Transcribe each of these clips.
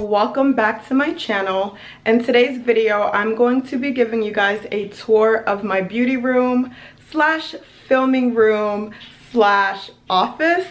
Welcome back to my channel. In today's video, I'm going to be giving you guys a tour of my beauty room slash filming room slash office.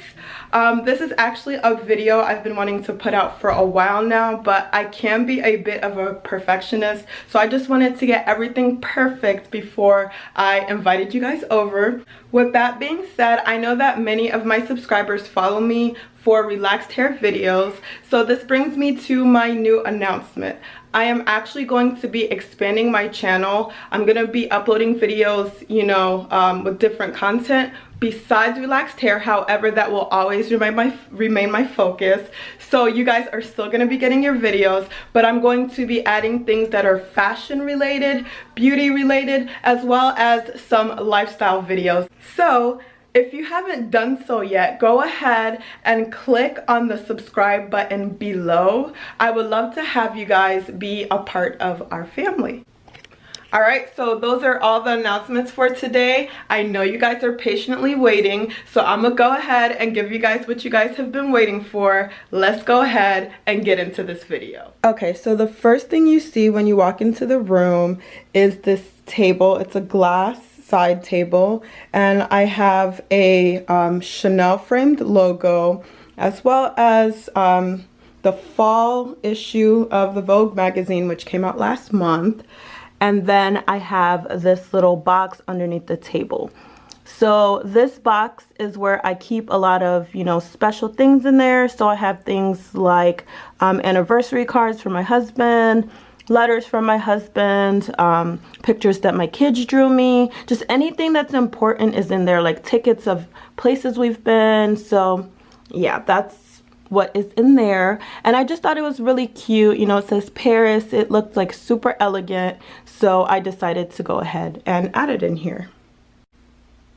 This is actually a video I've been wanting to put out for a while now, but I can be a bit of a perfectionist, so I just wanted to get everything perfect before I invited you guys over. With that being said, I know that many of my subscribers follow me for relaxed hair videos, so this brings me to my new announcement. I am actually going to be expanding my channel. I'm going to be uploading videos, you know, with different content besides relaxed hair. However, that will always remain my focus. So you guys are still going to be getting your videos, but I'm going to be adding things that are fashion related, beauty related, as well as some lifestyle videos. So if you haven't done so yet, go ahead and click on the subscribe button below. I would love to have you guys be a part of our family. Alright, so those are all the announcements for today. I know you guys are patiently waiting, so I'm gonna go ahead and give you guys what you guys have been waiting for. Let's go ahead and get into this video. Okay, so the first thing you see when you walk into the room is this table. It's a glass side table, and I have a Chanel framed logo, as well as the fall issue of the Vogue magazine, which came out last month. And then I have this little box underneath the table. So this box is where I keep a lot of, you know, special things in there. So I have things like anniversary cards for my husband, letters from my husband, pictures that my kids drew me, just anything that's important is in there, like tickets of places we've been. So yeah, that's what is in there. And I just thought it was really cute. You know, it says Paris. It looked like super elegant, so I decided to go ahead and add it in here.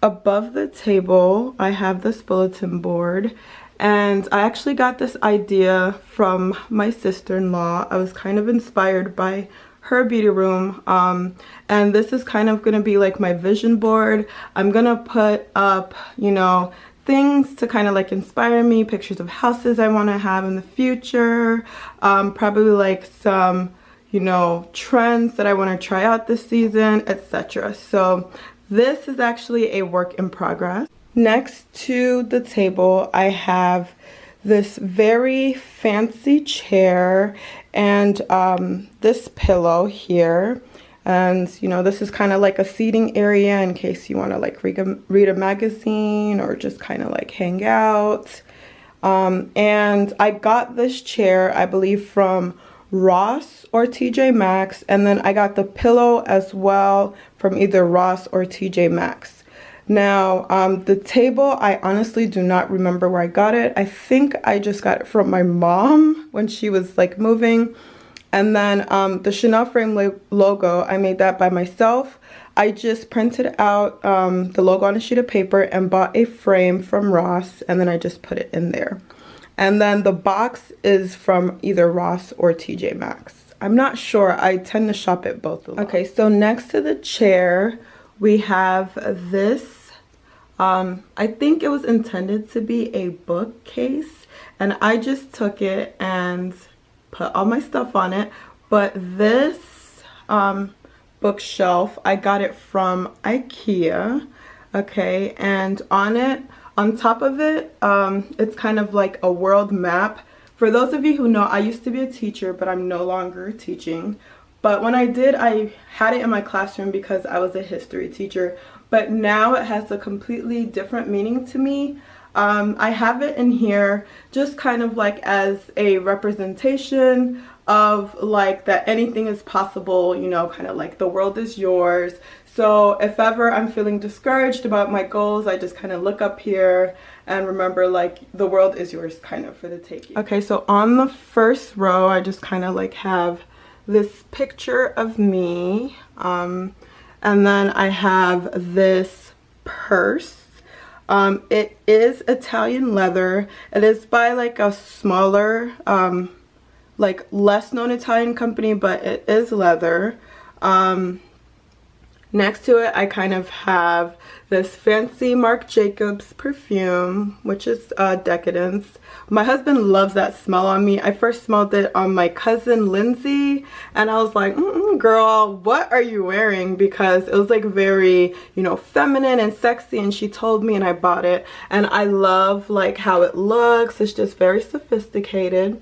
Above the table, I have this bulletin board, and I actually got this idea from my sister-in-law. I was kind of inspired by her beauty room, and this is kind of going to be like my vision board. I'm gonna put up, you know, things to kind of like inspire me, pictures of houses I want to have in the future, probably like some, you know, trends that I want to try out this season, etc. So this is actually a work in progress. Next to the table, I have this very fancy chair and this pillow here. And you know, this is kind of like a seating area in case you want to like read a magazine or just kind of like hang out. And I got this chair, I believe, from Ross or TJ Maxx, and then I got the pillow as well from either Ross or TJ Maxx. Now the table, I honestly do not remember where I got it. I think I just got it from my mom when she was like moving. And then the Chanel frame logo, I made that by myself. I just printed out the logo on a sheet of paper and bought a frame from Ross, and then I just put it in there. And then the box is from either Ross or TJ Maxx. I'm not sure. I tend to shop at both of them. Okay, so next to the chair, we have this. I think it was intended to be a bookcase, and I just took it and put all my stuff on it. But this bookshelf, I got it from IKEA. Okay, and on top of it, it's kind of like a world map. For those of you who know, I used to be a teacher, but I'm no longer teaching. But when I did, I had it in my classroom because I was a history teacher. But now it has a completely different meaning to me. I have it in here just kind of like as a representation of like that anything is possible, you know, kind of like the world is yours. So if ever I'm feeling discouraged about my goals, I just kind of look up here and remember, like, the world is yours kind of for the taking. Okay, so on the first row, I just kind of like have this picture of me. And then I have this purse. It is Italian leather. It is by like a smaller, like less known Italian company, but it is leather. Next to it, I kind of have this fancy Marc Jacobs perfume, which is Decadence. My husband loves that smell on me. I first smelled it on my cousin Lindsay, and I was like, girl, what are you wearing? Because it was like very, you know, feminine and sexy, and she told me and I bought it. And I love like how it looks. It's just very sophisticated.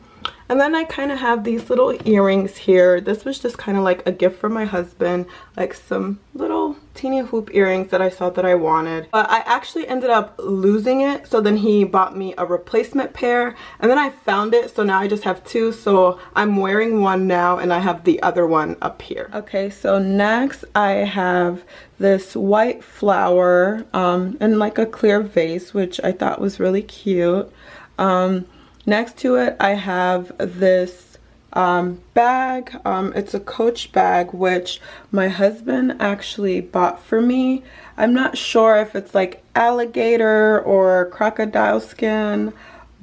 And then I kind of have these little earrings here. This was just kind of like a gift from my husband, like some little teeny hoop earrings that I saw that I wanted. But I actually ended up losing it, so then he bought me a replacement pair, and then I found it, so now I just have two. So I'm wearing one now and I have the other one up here. Okay, so next I have this white flower in like a clear vase, which I thought was really cute. Next to it, I have this bag. It's a Coach bag, which my husband actually bought for me. I'm not sure if it's like alligator or crocodile skin,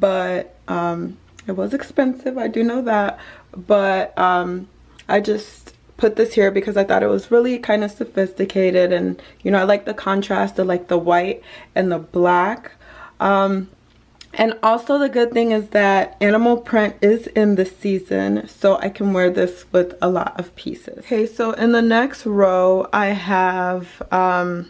but it was expensive. I do know that. But I just put this here because I thought it was really kind of sophisticated, and you know, I like the contrast of like the white and the black. And also the good thing is that animal print is in the season, so I can wear this with a lot of pieces. Okay, so in the next row, I have my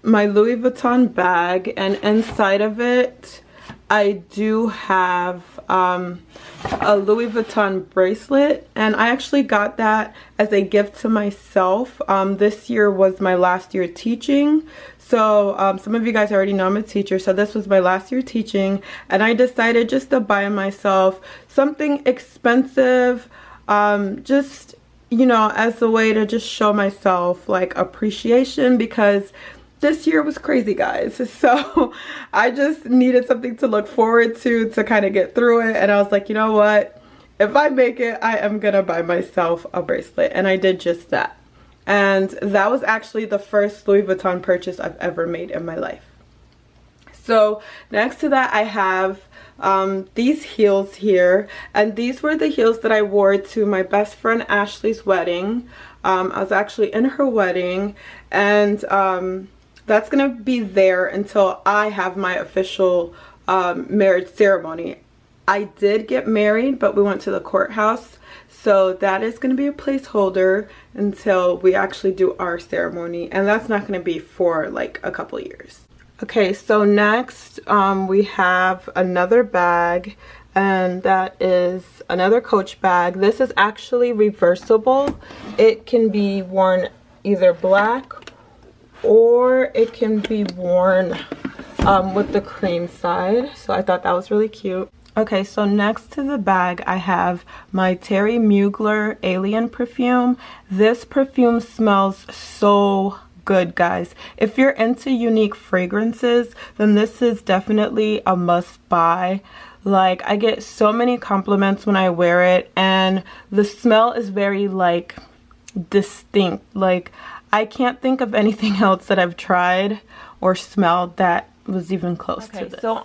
Louis Vuitton bag, and inside of it, I do have a Louis Vuitton bracelet, and I actually got that as a gift to myself. This year was my last year teaching. So some of you guys already know I'm a teacher, so this was my last year teaching, and I decided just to buy myself something expensive, just, you know, as a way to just show myself like appreciation, because this year was crazy, guys. So I just needed something to look forward to kind of get through it, and I was like, you know what, if I make it, I am gonna buy myself a bracelet, and I did just that. And that was actually the first Louis Vuitton purchase I've ever made in my life. So next to that, I have these heels here, and these were the heels that I wore to my best friend Ashley's wedding. I was actually in her wedding, and that's gonna be there until I have my official marriage ceremony. I did get married, but we went to the courthouse, so that is going to be a placeholder until we actually do our ceremony, and that's not going to be for like a couple years. Okay, so next we have another bag, and that is another Coach bag. This is actually reversible. It can be worn either black or it can be worn with the cream side, so I thought that was really cute. Okay, so next to the bag, I have my Terry Mugler Alien perfume. This perfume smells so good, guys. If you're into unique fragrances, then this is definitely a must buy. Like, I get so many compliments when I wear it, and the smell is very like distinct. Like, I can't think of anything else that I've tried or smelled that was even close to this. So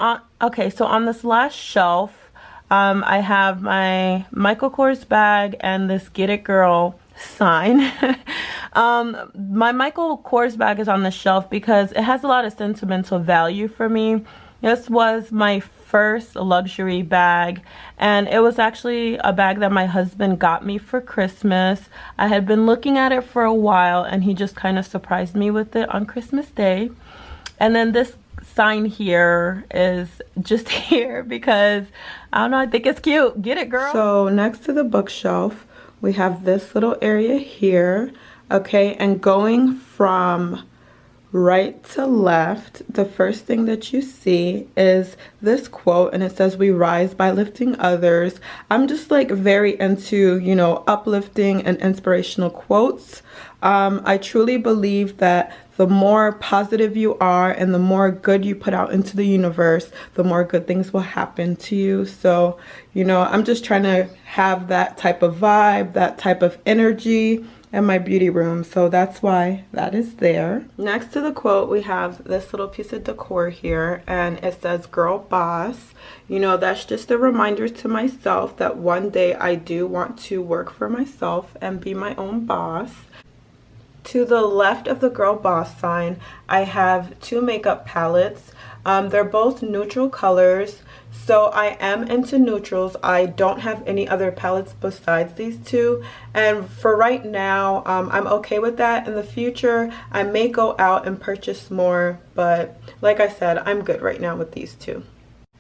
on this last shelf, I have my Michael Kors bag and this Get It Girl sign. My Michael Kors bag is on the shelf because it has a lot of sentimental value for me. This was my first luxury bag, and it was actually a bag that my husband got me for Christmas. I had been looking at it for a while, and he just kind of surprised me with it on Christmas Day. And then this sign here is just here because, I don't know, I think it's cute. Get it, girl. So next to the bookshelf, we have this little area here. Okay, and going from right to left, the first thing that you see is this quote, and it says, "We rise by lifting others." I'm just like very into, you know, uplifting and inspirational quotes. I truly believe that the more positive you are and the more good you put out into the universe, the more good things will happen to you. So, you know, I'm just trying to have that type of vibe, that type of energy in my beauty room, so that's why that is there. Next to the quote, we have this little piece of decor here, and it says "Girl Boss." You know, that's just a reminder to myself that one day I do want to work for myself and be my own boss. To the left of the Girl Boss sign, I have two makeup palettes. They're both neutral colors, so I am into neutrals. I don't have any other palettes besides these two, and for right now, I'm okay with that. In the future, I may go out and purchase more, but like I said, I'm good right now with these two.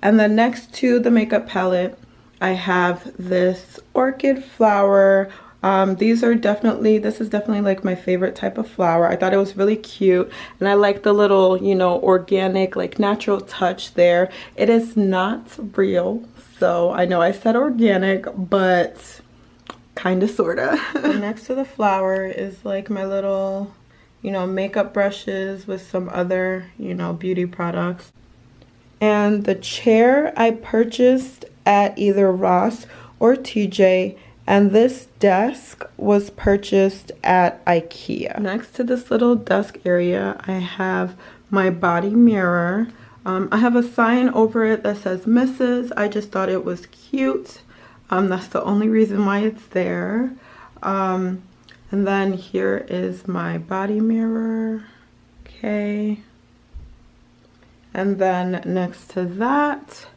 And then next to the makeup palette, I have this orchid flower. This is definitely like my favorite type of flower. I thought it was really cute, and I like the little, you know, organic, like natural touch there. It is not real, so I know I said organic, but kind of, sort of. Next to the flower is like my little, you know, makeup brushes with some other, you know, beauty products. And the chair I purchased at either Ross or TJ, and this desk was purchased at IKEA. Next to this little desk area, I have my body mirror. I have a sign over it that says Mrs. I just thought it was cute. That's the only reason why it's there. And then here is my body mirror. Okay. And then next to that,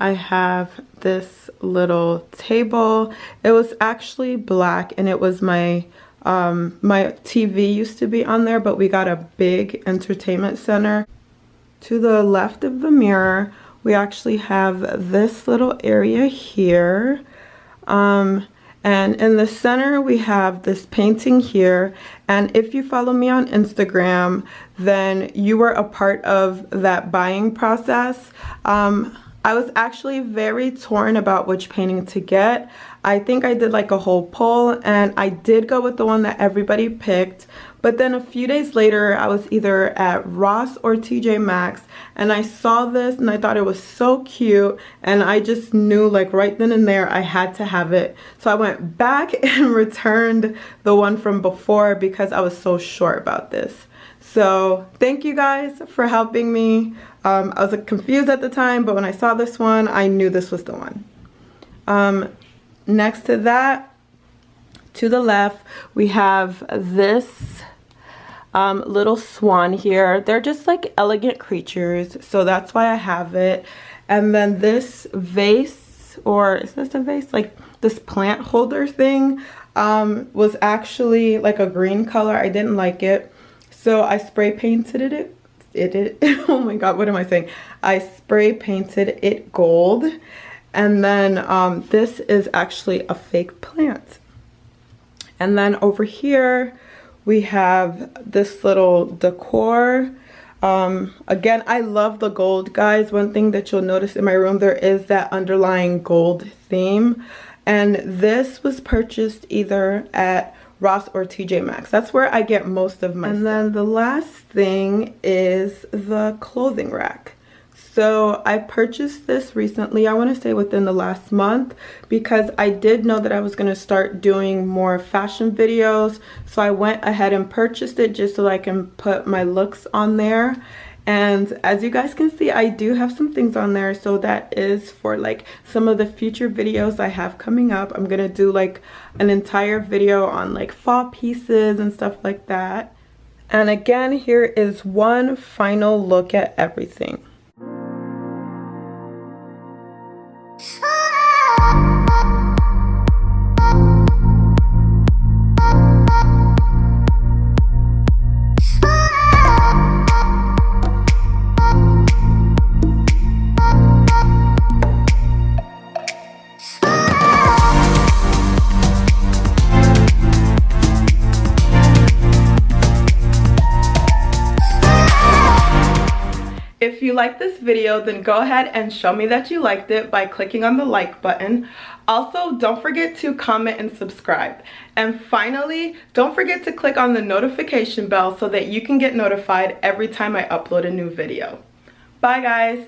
I have this little table. It was actually black, and it was my TV used to be on there, but we got a big entertainment center. To the left of the mirror, we actually have this little area here. And in the center, we have this painting here. And if you follow me on Instagram, then you were a part of that buying process. I was actually very torn about which painting to get. I think I did like a whole poll, and I did go with the one that everybody picked. But then a few days later, I was either at Ross or TJ Maxx, and I saw this and I thought it was so cute, and I just knew like right then and there I had to have it. So I went back and returned the one from before because I was so sure about this. So thank you guys for helping me. I was confused at the time, but when I saw this one, I knew this was the one. Next to that, to the left, we have this little swan here. They're just like elegant creatures, so that's why I have it. And then this vase, or is this a vase? Like this plant holder thing, was actually like a green color. I didn't like it, so I spray painted it. Oh my god, what am I saying? I spray painted it gold. And then this is actually a fake plant. And then over here we have this little decor. Again, I love the gold, guys. One thing that you'll notice in my room, there is that underlying gold theme. And this was purchased either at Ross or TJ Maxx. That's where I get most of my stuff. And then the last thing is the clothing rack. So I purchased this recently, I want to say within the last month, because I did know that I was going to start doing more fashion videos. So I went ahead and purchased it just so I can put my looks on there. And as you guys can see, I do have some things on there, so that is for like some of the future videos I have coming up. I'm gonna do like an entire video on like fall pieces and stuff like that. And again, here is one final look at everything. If you like this video, then go ahead and show me that you liked it by clicking on the like button. Also, don't forget to comment and subscribe. And finally, don't forget to click on the notification bell so that you can get notified every time I upload a new video. Bye guys!